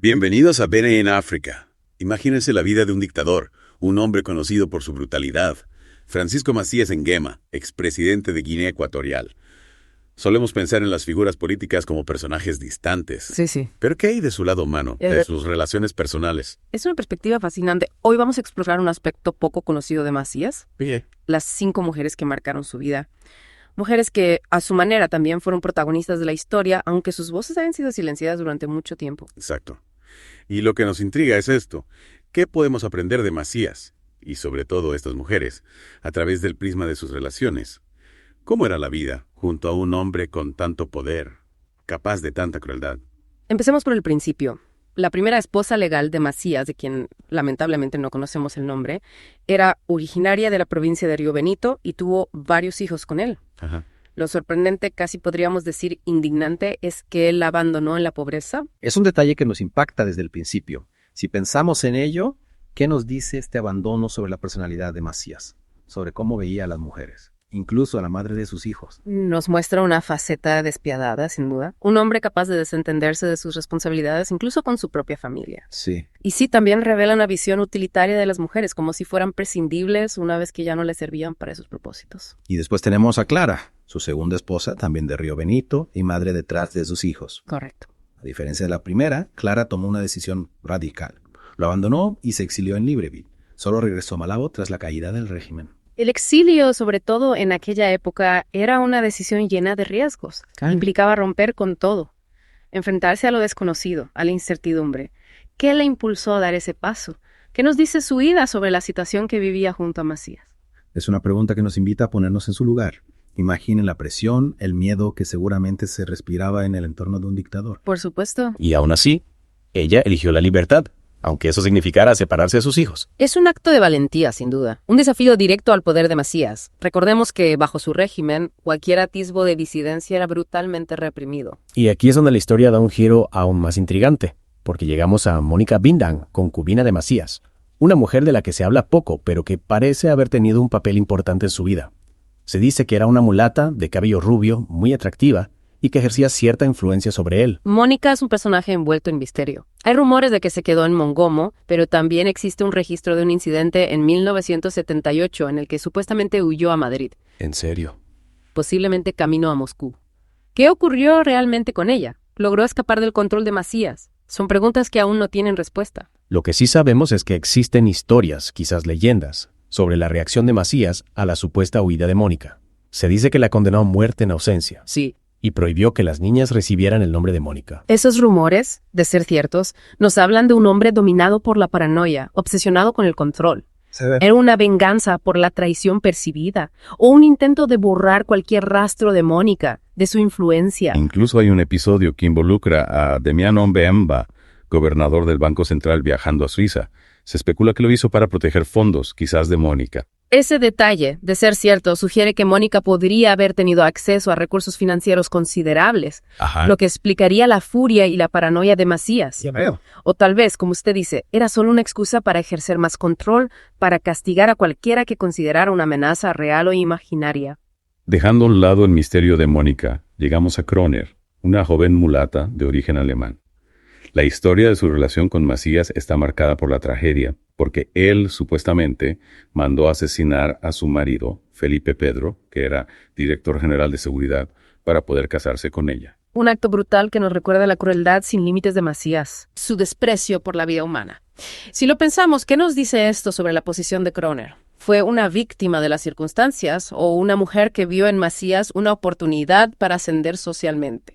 Bienvenidos a Bene en África. Imagínense la vida de un dictador, un hombre conocido por su brutalidad. Francisco Macías Nguema, expresidente de Guinea Ecuatorial. Solemos pensar en las figuras políticas como personajes distantes. Sí. ¿Pero qué hay de su lado humano, de sus relaciones personales? Es una perspectiva fascinante. Hoy vamos a explorar un aspecto poco conocido de Macías. Bien. Las 5 mujeres que marcaron su vida. Mujeres que, a su manera, también fueron protagonistas de la historia, aunque sus voces hayan sido silenciadas durante mucho tiempo. Exacto. Y lo que nos intriga es esto. ¿Qué podemos aprender de Macías, y sobre todo estas mujeres, a través del prisma de sus relaciones? ¿Cómo era la vida junto a un hombre con tanto poder, capaz de tanta crueldad? Empecemos por el principio. La primera esposa legal de Macías, de quien lamentablemente no conocemos el nombre, era originaria de la provincia de Río Benito y tuvo varios hijos con él. Ajá. Lo sorprendente, casi podríamos decir indignante, es que él la abandonó en la pobreza. Es un detalle que nos impacta desde el principio. Si pensamos en ello, ¿qué nos dice este abandono sobre la personalidad de Macías? Sobre cómo veía a las mujeres, incluso a la madre de sus hijos. Nos muestra una faceta despiadada, sin duda. Un hombre capaz de desentenderse de sus responsabilidades, incluso con su propia familia. Sí. Y sí, también revela una visión utilitaria de las mujeres, como si fueran prescindibles una vez que ya no les servían para esos propósitos. Y después tenemos a Clara, su segunda esposa, también de Río Benito, y madre detrás de sus hijos. Correcto. A diferencia de la primera, Clara tomó una decisión radical. Lo abandonó y se exilió en Libreville. Solo regresó a Malabo tras la caída del régimen. El exilio, sobre todo en aquella época, era una decisión llena de riesgos. Implicaba romper con todo, enfrentarse a lo desconocido, a la incertidumbre. ¿Qué le impulsó a dar ese paso? ¿Qué nos dice su vida sobre la situación que vivía junto a Macías? Es una pregunta que nos invita a ponernos en su lugar. Imaginen la presión, el miedo que seguramente se respiraba en el entorno de un dictador. Por supuesto. Y aún así, ella eligió la libertad, aunque eso significara separarse de sus hijos. Es un acto de valentía, sin duda. Un desafío directo al poder de Macías. Recordemos que, bajo su régimen, cualquier atisbo de disidencia era brutalmente reprimido. Y aquí es donde la historia da un giro aún más intrigante, porque llegamos a Mónica Bindang, concubina de Macías, una mujer de la que se habla poco, pero que parece haber tenido un papel importante en su vida. Se dice que era una mulata de cabello rubio, muy atractiva, y que ejercía cierta influencia sobre él. Mónica es un personaje envuelto en misterio. Hay rumores de que se quedó en Mongomo, pero también existe un registro de un incidente en 1978 en el que supuestamente huyó a Madrid. ¿En serio? Posiblemente camino a Moscú. ¿Qué ocurrió realmente con ella? ¿Logró escapar del control de Macías? Son preguntas que aún no tienen respuesta. Lo que sí sabemos es que existen historias, quizás leyendas, sobre la reacción de Macías a la supuesta huida de Mónica. Se dice que la condenó a muerte en ausencia. Sí. Y prohibió que las niñas recibieran el nombre de Mónica. Esos rumores, de ser ciertos, nos hablan de un hombre dominado por la paranoia, obsesionado con el control. Era una venganza por la traición percibida, o un intento de borrar cualquier rastro de Mónica, de su influencia. Incluso hay un episodio que involucra a Damiano Mbemba, gobernador del Banco Central, viajando a Suiza. Se especula que lo hizo para proteger fondos, quizás de Mónica. Ese detalle, de ser cierto, sugiere que Mónica podría haber tenido acceso a recursos financieros considerables, Ajá. lo que explicaría la furia y la paranoia de Macías. Ya veo. O tal vez, como usted dice, era solo una excusa para ejercer más control, para castigar a cualquiera que considerara una amenaza real o imaginaria. Dejando a un lado el misterio de Mónica, llegamos a Kroner, una joven mulata de origen alemán. La historia de su relación con Macías está marcada por la tragedia, porque él supuestamente mandó asesinar a su marido, Felipe Pedro, que era director general de seguridad, para poder casarse con ella. Un acto brutal que nos recuerda la crueldad sin límites de Macías, su desprecio por la vida humana. Si lo pensamos, ¿qué nos dice esto sobre la posición de Kroner? ¿Fue una víctima de las circunstancias o una mujer que vio en Macías una oportunidad para ascender socialmente?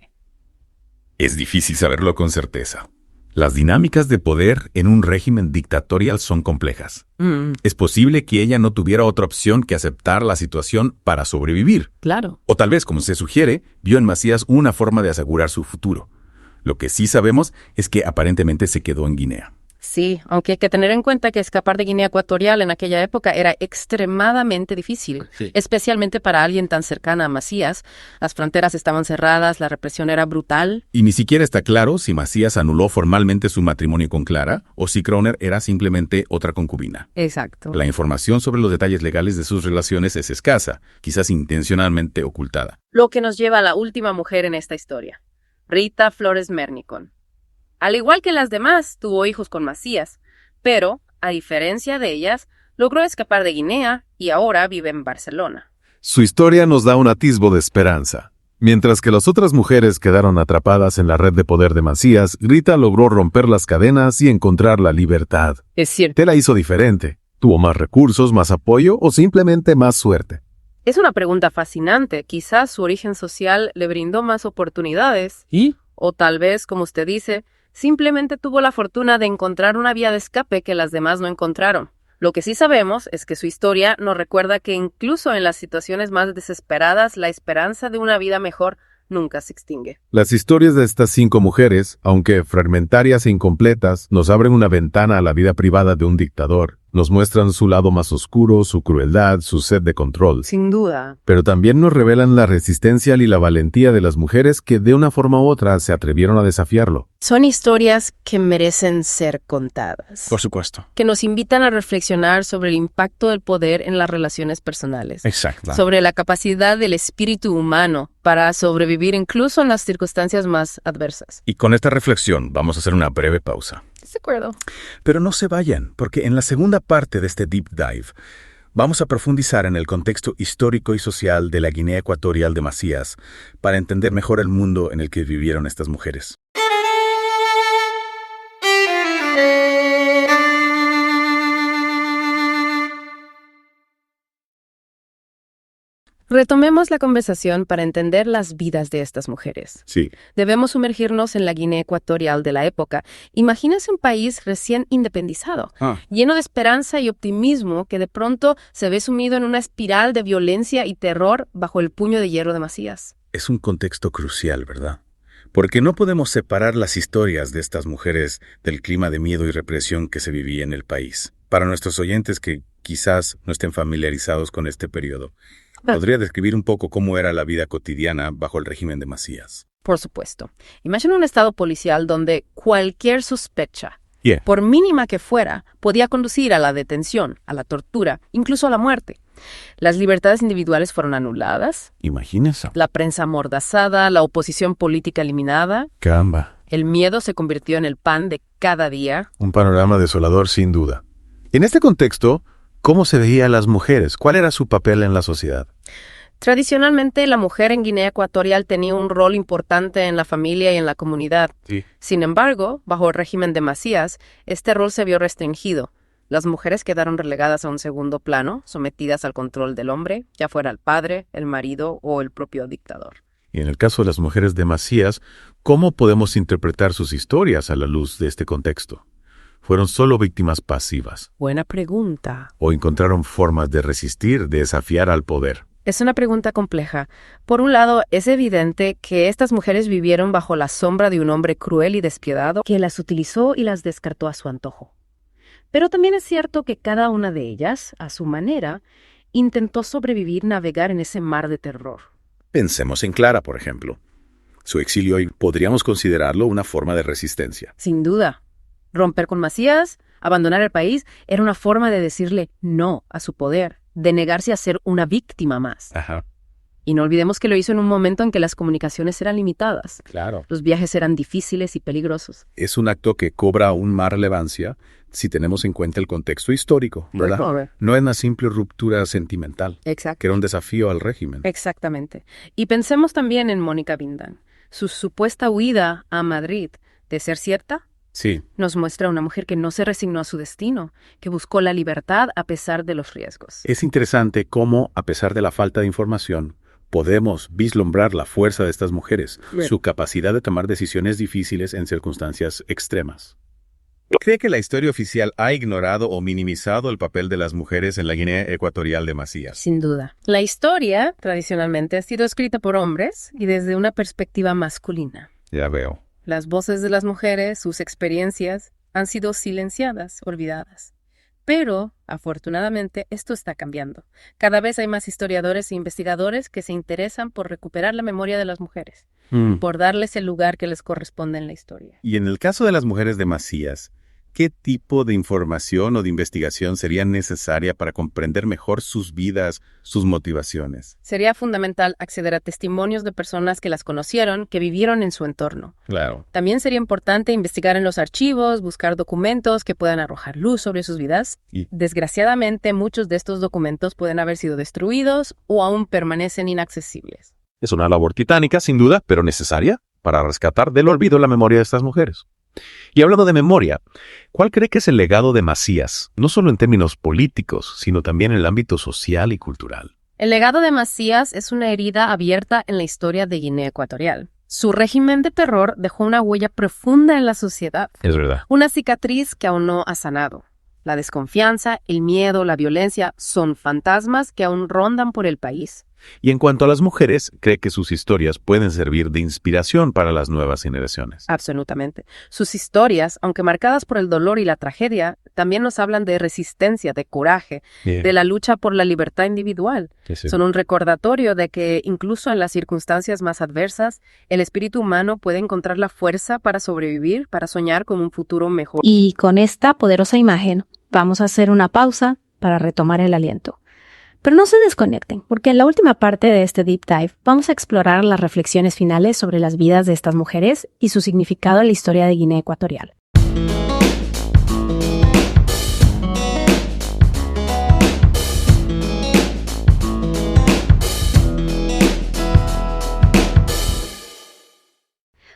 Es difícil saberlo con certeza. Las dinámicas de poder en un régimen dictatorial son complejas. Es posible que ella no tuviera otra opción que aceptar la situación para sobrevivir. Claro. O tal vez, como se sugiere, vio en Macías una forma de asegurar su futuro. Lo que sí sabemos es que aparentemente se quedó en Guinea. Sí, aunque hay que tener en cuenta que escapar de Guinea Ecuatorial en aquella época era extremadamente difícil, especialmente para alguien tan cercana a Macías. Las fronteras estaban cerradas, la represión era brutal. Y ni siquiera está claro si Macías anuló formalmente su matrimonio con Clara o si Kroner era simplemente otra concubina. Exacto. La información sobre los detalles legales de sus relaciones es escasa, quizás intencionalmente ocultada. Lo que nos lleva a la última mujer en esta historia, Rita Flores Mernicón. Al igual que las demás, tuvo hijos con Macías, pero, a diferencia de ellas, logró escapar de Guinea y ahora vive en Barcelona. Su historia nos da un atisbo de esperanza. Mientras que las otras mujeres quedaron atrapadas en la red de poder de Macías, Rita logró romper las cadenas y encontrar la libertad. Es cierto. ¿Qué la hizo diferente? ¿Tuvo más recursos, más apoyo o simplemente más suerte? Es una pregunta fascinante. Quizás su origen social le brindó más oportunidades. ¿Y? O tal vez, como usted dice, simplemente tuvo la fortuna de encontrar una vía de escape que las demás no encontraron. Lo que sí sabemos es que su historia nos recuerda que incluso en las situaciones más desesperadas, la esperanza de una vida mejor nunca se extingue. Las historias de estas 5 mujeres, aunque fragmentarias e incompletas, nos abren una ventana a la vida privada de un dictador. Nos muestran su lado más oscuro, su crueldad, su sed de control. Sin duda. Pero también nos revelan la resistencia y la valentía de las mujeres que de una forma u otra se atrevieron a desafiarlo. Son historias que merecen ser contadas. Por supuesto. Que nos invitan a reflexionar sobre el impacto del poder en las relaciones personales. Exacto. Sobre la capacidad del espíritu humano para sobrevivir incluso en las circunstancias más adversas. Y con esta reflexión vamos a hacer una breve pausa. De acuerdo. Pero no se vayan, porque en la segunda parte de este Deep Dive vamos a profundizar en el contexto histórico y social de la Guinea Ecuatorial de Macías para entender mejor el mundo en el que vivieron estas mujeres. Retomemos la conversación para entender las vidas de estas mujeres. Sí, Debemos sumergirnos en la Guinea Ecuatorial de la época. Imagínese un país recién independizado, lleno de esperanza y optimismo, que de pronto se ve sumido en una espiral de violencia y terror bajo el puño de hierro de Macías. Es un contexto crucial, ¿verdad? Porque no podemos separar las historias de estas mujeres del clima de miedo y represión que se vivía en el país. Para nuestros oyentes que quizás no estén familiarizados con este periodo, ¿podría describir un poco cómo era la vida cotidiana bajo el régimen de Macías? Por supuesto. Imagina un estado policial donde cualquier sospecha, Yeah. por mínima que fuera, podía conducir a la detención, a la tortura, incluso a la muerte. Las libertades individuales fueron anuladas, Imagínese. la prensa amordazada, la oposición política eliminada, Caramba, el miedo se convirtió en el pan de cada día. un panorama desolador sin duda. En este contexto, ¿cómo se veía a las mujeres? ¿Cuál era su papel en la sociedad? Tradicionalmente, la mujer en Guinea Ecuatorial tenía un rol importante en la familia y en la comunidad. Sí. Sin embargo, bajo el régimen de Macías, este rol se vio restringido. Las mujeres quedaron relegadas a un segundo plano, sometidas al control del hombre, ya fuera el padre, el marido o el propio dictador. Y en el caso de las mujeres de Macías, ¿cómo podemos interpretar sus historias a la luz de este contexto? ¿Fueron solo víctimas pasivas? Buena pregunta. ¿O encontraron formas de resistir, de desafiar al poder? Es una pregunta compleja. Por un lado, es evidente que estas mujeres vivieron bajo la sombra de un hombre cruel y despiadado que las utilizó y las descartó a su antojo. Pero también es cierto que cada una de ellas, a su manera, intentó sobrevivir, navegar en ese mar de terror. Pensemos en Clara, por ejemplo. Su exilio hoy podríamos considerarlo una forma de resistencia. Sin duda. Romper con Macías, abandonar el país, era una forma de decirle no a su poder, de negarse a ser una víctima más. Ajá, Y no olvidemos que lo hizo en un momento en que las comunicaciones eran limitadas. claro. Los viajes eran difíciles y peligrosos. Es un acto que cobra aún más relevancia si tenemos en cuenta el contexto histórico, ¿verdad? No es una simple ruptura sentimental, Exacto. que era un desafío al régimen. Exactamente. Y pensemos también en Mónica Bindán. Su supuesta huida a Madrid, de ser cierta, Sí, nos muestra a una mujer que no se resignó a su destino, que buscó la libertad a pesar de los riesgos. Es interesante cómo, a pesar de la falta de información, podemos vislumbrar la fuerza de estas mujeres, Bien. su capacidad de tomar decisiones difíciles en circunstancias extremas. ¿Cree que la historia oficial ha ignorado o minimizado el papel de las mujeres en la Guinea Ecuatorial de Macías? Sin duda. La historia, tradicionalmente, ha sido escrita por hombres y desde una perspectiva masculina. ya veo. Las voces de las mujeres, sus experiencias, han sido silenciadas, olvidadas. Pero, afortunadamente, esto está cambiando. Cada vez hay más historiadores e investigadores que se interesan por recuperar la memoria de las mujeres, por darles el lugar que les corresponde en la historia. Y en el caso de las mujeres de Macías, ¿Qué tipo de información o de investigación sería necesaria para comprender mejor sus vidas, sus motivaciones? Sería fundamental acceder a testimonios de personas que las conocieron, que vivieron en su entorno. Claro. También sería importante investigar en los archivos, buscar documentos que puedan arrojar luz sobre sus vidas. Y- Desgraciadamente, muchos de estos documentos pueden haber sido destruidos o aún permanecen inaccesibles. Es una labor titánica, sin duda, pero necesaria para rescatar del olvido la memoria de estas mujeres. Y hablando de memoria, ¿cuál cree que es el legado de Macías, no solo en términos políticos, sino también en el ámbito social y cultural? El legado de Macías es una herida abierta en la historia de Guinea Ecuatorial. Su régimen de terror dejó una huella profunda en la sociedad, Es verdad. una cicatriz que aún no ha sanado. La desconfianza, el miedo, la violencia son fantasmas que aún rondan por el país. Y en cuanto a las mujeres, cree que sus historias pueden servir de inspiración para las nuevas generaciones. Absolutamente. Sus historias, aunque marcadas por el dolor y la tragedia, también nos hablan de resistencia, de coraje, de la lucha por la libertad individual. Son un recordatorio de que incluso en las circunstancias más adversas, el espíritu humano puede encontrar la fuerza para sobrevivir, para soñar con un futuro mejor. Y con esta poderosa imagen, vamos a hacer una pausa para retomar el aliento. Pero no se desconecten, porque en la última parte de este Deep Dive vamos a explorar las reflexiones finales sobre las vidas de estas mujeres y su significado en la historia de Guinea Ecuatorial.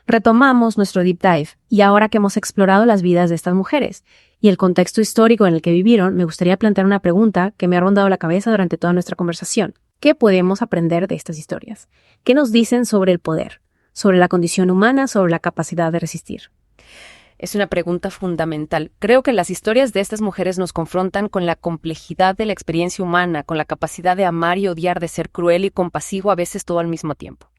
Retomamos nuestro Deep Dive, y ahora que hemos explorado las vidas de estas mujeres y el contexto histórico en el que vivieron, me gustaría plantear una pregunta que me ha rondado la cabeza durante toda nuestra conversación. ¿Qué podemos aprender de estas historias? ¿Qué nos dicen sobre el poder, sobre la condición humana, sobre la capacidad de resistir? Es una pregunta fundamental. Creo que las historias de estas mujeres nos confrontan con la complejidad de la experiencia humana, con la capacidad de amar y odiar, de ser cruel y compasivo a veces todo al mismo tiempo.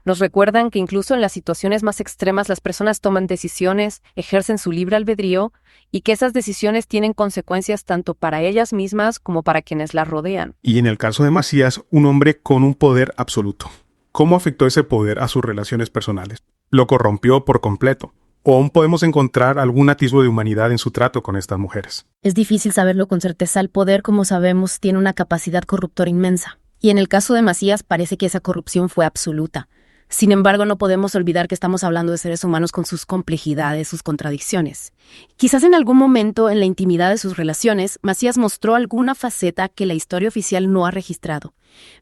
Nos recuerdan que incluso en las situaciones más extremas las personas toman decisiones, ejercen su libre albedrío y que esas decisiones tienen consecuencias tanto para ellas mismas como para quienes las rodean. Y en el caso de Macías, un hombre con un poder absoluto. ¿Cómo afectó ese poder a sus relaciones personales? ¿Lo corrompió por completo? ¿O aún podemos encontrar algún atisbo de humanidad en su trato con estas mujeres? Es difícil saberlo con certeza. El poder, como sabemos, tiene una capacidad corruptora inmensa. Y en el caso de Macías parece que esa corrupción fue absoluta. Sin embargo, no podemos olvidar que estamos hablando de seres humanos con sus complejidades, sus contradicciones. Quizás en algún momento, en la intimidad de sus relaciones, Macías mostró alguna faceta que la historia oficial no ha registrado.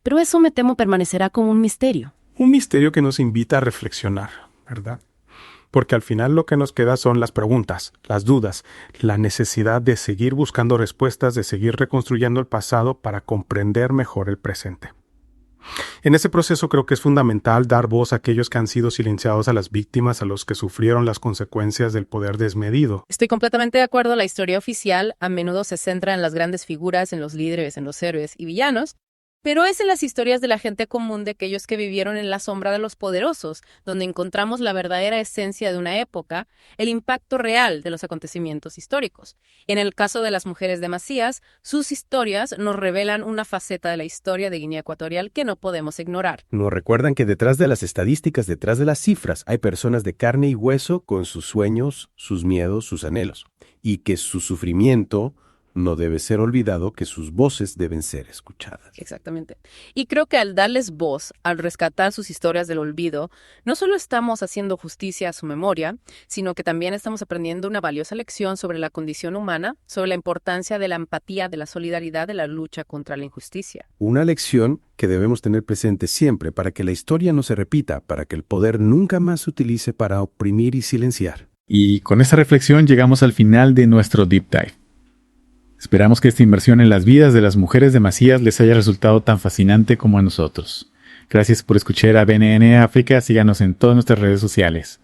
Pero eso, me temo, permanecerá como un misterio. Un misterio que nos invita a reflexionar, ¿verdad? Porque al final lo que nos queda son las preguntas, las dudas, la necesidad de seguir buscando respuestas, de seguir reconstruyendo el pasado para comprender mejor el presente. En ese proceso creo que es fundamental dar voz a aquellos que han sido silenciados, a las víctimas, a los que sufrieron las consecuencias del poder desmedido. Estoy completamente de acuerdo. La historia oficial a menudo se centra en las grandes figuras, en los líderes, en los héroes y villanos, pero es en las historias de la gente común, de aquellos que vivieron en la sombra de los poderosos, donde encontramos la verdadera esencia de una época, el impacto real de los acontecimientos históricos. En el caso de las mujeres de Macías, sus historias nos revelan una faceta de la historia de Guinea Ecuatorial que no podemos ignorar. Nos recuerdan que detrás de las estadísticas, detrás de las cifras, hay personas de carne y hueso con sus sueños, sus miedos, sus anhelos, y que su sufrimiento no debe ser olvidado, que sus voces deben ser escuchadas. Exactamente. Y creo que al darles voz, al rescatar sus historias del olvido, no solo estamos haciendo justicia a su memoria, sino que también estamos aprendiendo una valiosa lección sobre la condición humana, sobre la importancia de la empatía, de la solidaridad, de la lucha contra la injusticia. Una lección que debemos tener presente siempre para que la historia no se repita, para que el poder nunca más se utilice para oprimir y silenciar. Y con esta reflexión llegamos al final de nuestro Deep Dive. Esperamos que esta inmersión en las vidas de las mujeres de Macías les haya resultado tan fascinante como a nosotros. Gracias por escuchar a BNN África. Síganos en todas nuestras redes sociales.